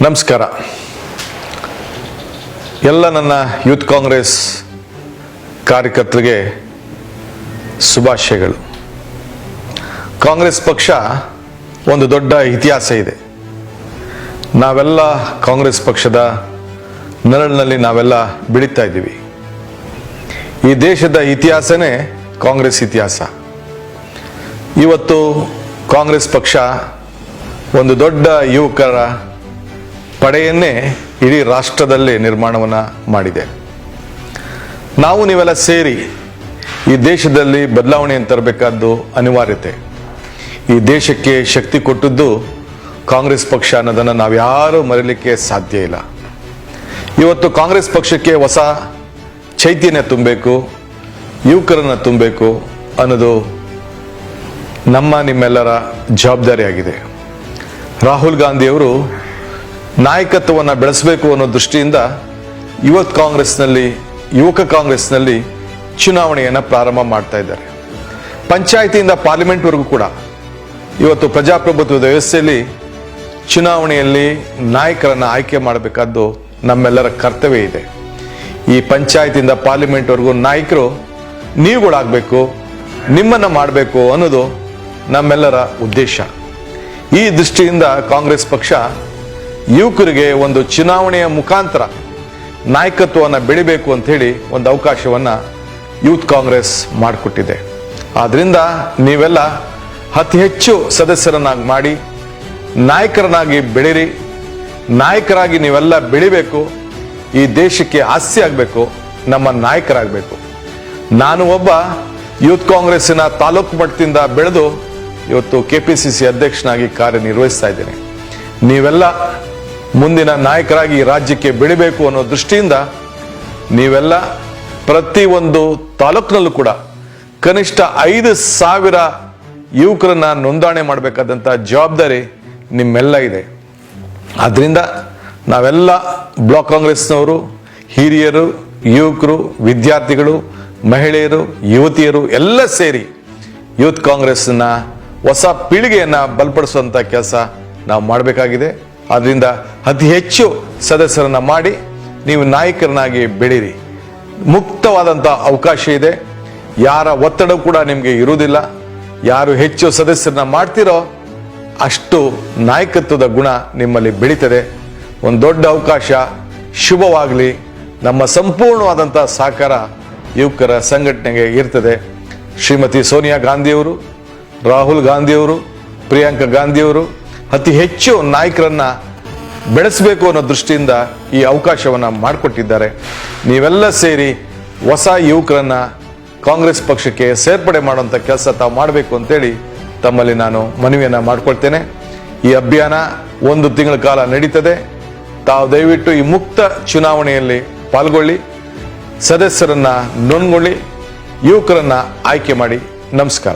ನಮಸ್ಕಾರ. ಎಲ್ಲ ನನ್ನ ಯೂತ್ ಕಾಂಗ್ರೆಸ್ ಕಾರ್ಯಕರ್ತರಿಗೆ ಶುಭಾಶಯಗಳು. ಕಾಂಗ್ರೆಸ್ ಪಕ್ಷ ಒಂದು ದೊಡ್ಡ ಇತಿಹಾಸ ಇದೆ. ನಾವೆಲ್ಲ ಕಾಂಗ್ರೆಸ್ ಪಕ್ಷದ ನೆರಳಿನಲ್ಲಿ ನಾವೆಲ್ಲ ಬೆಳೀತಾ ಇದ್ದೀವಿ. ಈ ದೇಶದ ಇತಿಹಾಸನೇ ಕಾಂಗ್ರೆಸ್ ಇತಿಹಾಸ. ಇವತ್ತು ಕಾಂಗ್ರೆಸ್ ಪಕ್ಷ ಒಂದು ದೊಡ್ಡ ಯುವಕರ ಪಡೆಯನ್ನೇ ಇಡೀ ರಾಷ್ಟ್ರದಲ್ಲಿ ನಿರ್ಮಾಣವನ್ನು ಮಾಡಿದೆ. ನಾವು ನೀವೆಲ್ಲ ಸೇರಿ ಈ ದೇಶದಲ್ಲಿ ಬದಲಾವಣೆಯನ್ನು ತರಬೇಕಾದ್ದು ಅನಿವಾರ್ಯತೆ. ಈ ದೇಶಕ್ಕೆ ಶಕ್ತಿ ಕೊಟ್ಟದ್ದು ಕಾಂಗ್ರೆಸ್ ಪಕ್ಷ ಅನ್ನೋದನ್ನು ನಾವು ಯಾರೂ ಮರೀಲಿಕ್ಕೆ ಸಾಧ್ಯ ಇಲ್ಲ. ಇವತ್ತು ಕಾಂಗ್ರೆಸ್ ಪಕ್ಷಕ್ಕೆ ಹೊಸ ಚೈತನ್ಯ ತುಂಬಬೇಕು, ಯುವಕರನ್ನು ತುಂಬಬೇಕು ಅನ್ನೋದು ನಿಮ್ಮೆಲ್ಲರ ಜವಾಬ್ದಾರಿಯಾಗಿದೆ. ರಾಹುಲ್ ಗಾಂಧಿಯವರು ನಾಯಕತ್ವವನ್ನು ಬೆಳೆಸಬೇಕು ಅನ್ನೋ ದೃಷ್ಟಿಯಿಂದ ಯುವಕ ಕಾಂಗ್ರೆಸ್ನಲ್ಲಿ ಚುನಾವಣೆಯನ್ನು ಪ್ರಾರಂಭ ಮಾಡ್ತಾ ಇದ್ದಾರೆ. ಪಂಚಾಯತಿಯಿಂದ ಪಾರ್ಲಿಮೆಂಟ್ವರೆಗೂ ಕೂಡ ಇವತ್ತು ಪ್ರಜಾಪ್ರಭುತ್ವದ ವ್ಯವಸ್ಥೆಯಲ್ಲಿ ಚುನಾವಣೆಯಲ್ಲಿ ನಾಯಕರನ್ನು ಆಯ್ಕೆ ಮಾಡಬೇಕಾದ್ದು ನಮ್ಮೆಲ್ಲರ ಕರ್ತವ್ಯ ಇದೆ. ಈ ಪಂಚಾಯತಿಯಿಂದ ಪಾರ್ಲಿಮೆಂಟ್ವರೆಗೂ ನಾಯಕರು ನೀವುಗಳಾಗಬೇಕು, ನಿಮ್ಮನ್ನು ಮಾಡಬೇಕು ಅನ್ನೋದು ನಮ್ಮೆಲ್ಲರ ಉದ್ದೇಶ. ಈ ದೃಷ್ಟಿಯಿಂದ ಕಾಂಗ್ರೆಸ್ ಪಕ್ಷ ಯುವಕರಿಗೆ ಒಂದು ಚುನಾವಣೆಯ ಮುಖಾಂತರ ನಾಯಕತ್ವವನ್ನು ಬೆಳಿಬೇಕು ಅಂತ ಹೇಳಿ ಒಂದು ಅವಕಾಶವನ್ನು ಯೂತ್ ಕಾಂಗ್ರೆಸ್ ಮಾಡಿಕೊಟ್ಟಿದೆ. ಆದ್ರಿಂದ ನೀವೆಲ್ಲ ಅತಿ ಹೆಚ್ಚು ಸದಸ್ಯರನ್ನಾಗಿ ಮಾಡಿ ನಾಯಕರನ್ನಾಗಿ ಬೆಳೀರಿ. ನಾಯಕರಾಗಿ ನೀವೆಲ್ಲ ಬೆಳಿಬೇಕು. ಈ ದೇಶಕ್ಕೆ ಆಸ್ತಿ ಆಗಬೇಕು, ನಮ್ಮ ನಾಯಕರಾಗಬೇಕು. ನಾನು ಒಬ್ಬ ಯೂತ್ ಕಾಂಗ್ರೆಸ್ಸಿನ ತಾಲೂಕು ಮಟ್ಟದಿಂದ ಬೆಳೆದು ಇವತ್ತು KPCC ಅಧ್ಯಕ್ಷನಾಗಿ ಕಾರ್ಯನಿರ್ವಹಿಸ್ತಾ ಇದ್ದೇನೆ. ನೀವೆಲ್ಲ ಮುಂದಿನ ನಾಯಕರಾಗಿ ರಾಜ್ಯಕ್ಕೆ ಬೆಳಿಬೇಕು ಅನ್ನೋ ದೃಷ್ಟಿಯಿಂದ ನೀವೆಲ್ಲ ಪ್ರತಿಯೊಂದು ತಾಲೂಕಿನಲ್ಲೂ ಕೂಡ ಕನಿಷ್ಠ 5,000 ಯುವಕರನ್ನ ನೋಂದಣಿ ಮಾಡಬೇಕಾದಂಥ ಜವಾಬ್ದಾರಿ ನಿಮ್ಮೆಲ್ಲ ಇದೆ. ಆದ್ರಿಂದ ನಾವೆಲ್ಲ ಬ್ಲಾಕ್ ಕಾಂಗ್ರೆಸ್ನವರು, ಹಿರಿಯರು, ಯುವಕರು, ವಿದ್ಯಾರ್ಥಿಗಳು, ಮಹಿಳೆಯರು, ಯುವತಿಯರು ಎಲ್ಲ ಸೇರಿ ಯೂತ್ ಕಾಂಗ್ರೆಸ್ನ ಹೊಸ ಪೀಳಿಗೆಯನ್ನು ಬಲಪಡಿಸುವಂಥ ಕೆಲಸ ನಾವು ಮಾಡಬೇಕಾಗಿದೆ. ಆದ್ದರಿಂದ ಅತಿ ಹೆಚ್ಚು ಸದಸ್ಯರನ್ನ ಮಾಡಿ ನೀವು ನಾಯಕರನ್ನಾಗಿ ಬೆಳೀರಿ. ಮುಕ್ತವಾದಂಥ ಅವಕಾಶ ಇದೆ. ಯಾರ ಒತ್ತಡ ಕೂಡ ನಿಮಗೆ ಇರುವುದಿಲ್ಲ. ಯಾರು ಹೆಚ್ಚು ಸದಸ್ಯರನ್ನ ಮಾಡ್ತಿರೋ ಅಷ್ಟು ನಾಯಕತ್ವದ ಗುಣ ನಿಮ್ಮಲ್ಲಿ ಬೆಳೀತದೆ. ಒಂದು ದೊಡ್ಡ ಅವಕಾಶ. ಶುಭವಾಗಲಿ. ನಮ್ಮ ಸಂಪೂರ್ಣವಾದಂಥ ಸಹಕಾರ ಯುವಕರ ಸಂಘಟನೆಗೆ ಇರ್ತದೆ. ಶ್ರೀಮತಿ ಸೋನಿಯಾ ಗಾಂಧಿಯವರು, ರಾಹುಲ್ ಗಾಂಧಿಯವರು, ಪ್ರಿಯಾಂಕಾ ಗಾಂಧಿಯವರು ಅತಿ ಹೆಚ್ಚು ನಾಯಕರನ್ನ ಬೆಳೆಸಬೇಕು ಅನ್ನೋ ದೃಷ್ಟಿಯಿಂದ ಈ ಅವಕಾಶವನ್ನು ಮಾಡಿಕೊಟ್ಟಿದ್ದಾರೆ. ನೀವೆಲ್ಲ ಸೇರಿ ಹೊಸ ಯುವಕರನ್ನ ಕಾಂಗ್ರೆಸ್ ಪಕ್ಷಕ್ಕೆ ಸೇರ್ಪಡೆ ಮಾಡುವಂಥ ಕೆಲಸ ತಾವು ಮಾಡಬೇಕು ಅಂತೇಳಿ ತಮ್ಮಲ್ಲಿ ನಾನು ಮನವಿಯನ್ನು ಮಾಡಿಕೊಳ್ತೇನೆ. ಈ ಅಭಿಯಾನ 1 ತಿಂಗಳ ಕಾಲ ನಡೀತದೆ. ತಾವು ದಯವಿಟ್ಟು ಈ ಮುಕ್ತ ಚುನಾವಣೆಯಲ್ಲಿ ಪಾಲ್ಗೊಳ್ಳಿ, ಸದಸ್ಯರನ್ನ ನೋಂದ್ಕೊಳ್ಳಿ, ಯುವಕರನ್ನ ಆಯ್ಕೆ ಮಾಡಿ. ನಮಸ್ಕಾರ.